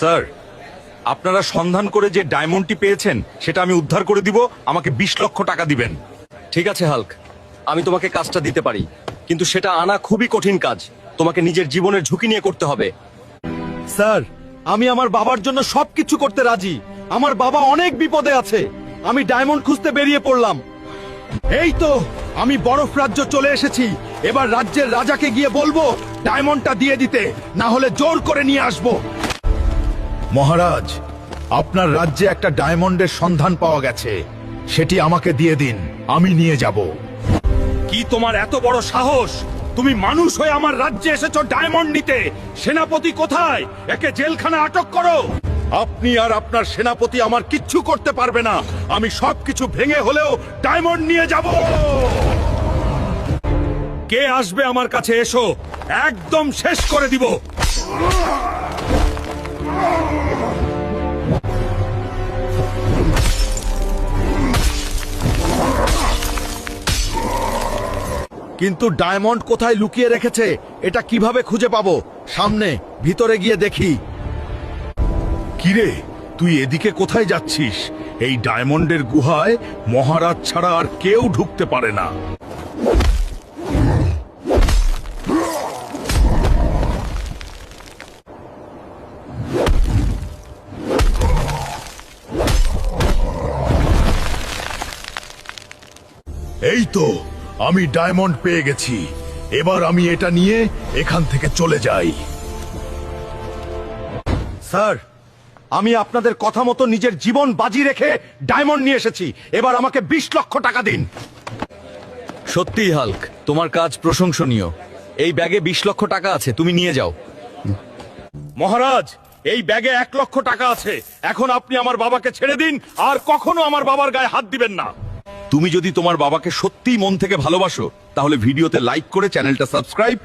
Sir, আপনারা সন্ধান করে যে ডায়মন্ডটি পেয়েছেন সেটা আমি উদ্ধার করে দিব। আমাকে 20 লক্ষ টাকা দিবেন। ঠিক আছে হাল্ক, আমি তোমাকে কাজটা দিতে পারি, কিন্তু সেটা আনা খুবই কঠিন কাজ। তোমাকে নিজের জীবনের ঝুঁকি নিয়ে করতে হবে। স্যার, আমি আমার বাবার জন্য সবকিছু করতে রাজি। আমার বাবা অনেক বিপদে আছে। আমি ডায়মন্ড খুঁজতে বেরিয়ে পড়লাম। এই তো আমি বরফ রাজ্য চলে এসেছি। এবার রাজ্যের রাজাকে গিয়ে বলবো ডায়মন্ডটা দিয়ে দিতে, না হলে জোর করে নিয়ে আসবো। মহারাজ, আপনার রাজ্যে একটা ডায়মন্ডের সন্ধান পাওয়া গেছে। সেটি আমাকে দিয়ে দিন, আমি নিয়ে যাব। কি তোমার এত বড় সাহস? তুমি মানুষ হয়ে আমার রাজ্যে এসেছো ডায়মন্ড নিতে? সেনাপতি কোথায়? একে জেলখানা আটক করো। আপনি আর আপনার সেনাপতি আমার কিচ্ছু করতে পারবে না। আমি সবকিছু ভেঙে হলেও ডায়মন্ড নিয়ে যাব। কে আসবে আমার কাছে? এসো, একদম শেষ করে দিব। কিন্তু ডায়মন্ড কোথায় লুকিয়ে রেখেছে এটা কিভাবে খুঁজে পাবো? সামনে, ভিতরে গিয়ে দেখি। কিরে, তুই এদিকে কোথায় যাচ্ছিস? এই ডায়মন্ডের গুহায় মহারাজ ছাড়া আর কেউ ঢুকতে পারে না। এই তো আমি ডায়মন্ড পেয়ে গেছি। এবার আমি এটা নিয়ে এখান থেকে চলে যাই। স্যার, আমি আপনাদের কথা মতো নিজের জীবন বাজি রেখে ডায়মন্ড নিয়ে এসেছি। এবার আমাকে 20 লক্ষ টাকা দিন। সত্যিই হাল্ক, তোমার কাজ প্রশংসনীয়। এই ব্যাগে 20 লক্ষ টাকা আছে, তুমি নিয়ে যাও। মহারাজ, এই ব্যাগে 1 লক্ষ টাকা আছে। এখন আপনি আমার বাবাকে ছেড়ে দিন, আর কখনো আমার বাবার গায়ে হাত দিবেন না। তুমি যদি তোমার বাবাকে সত্যিই মন থেকে ভালোবাসো তাহলে ভিডিওতে লাইক করে চ্যানেলটা সাবস্ক্রাইব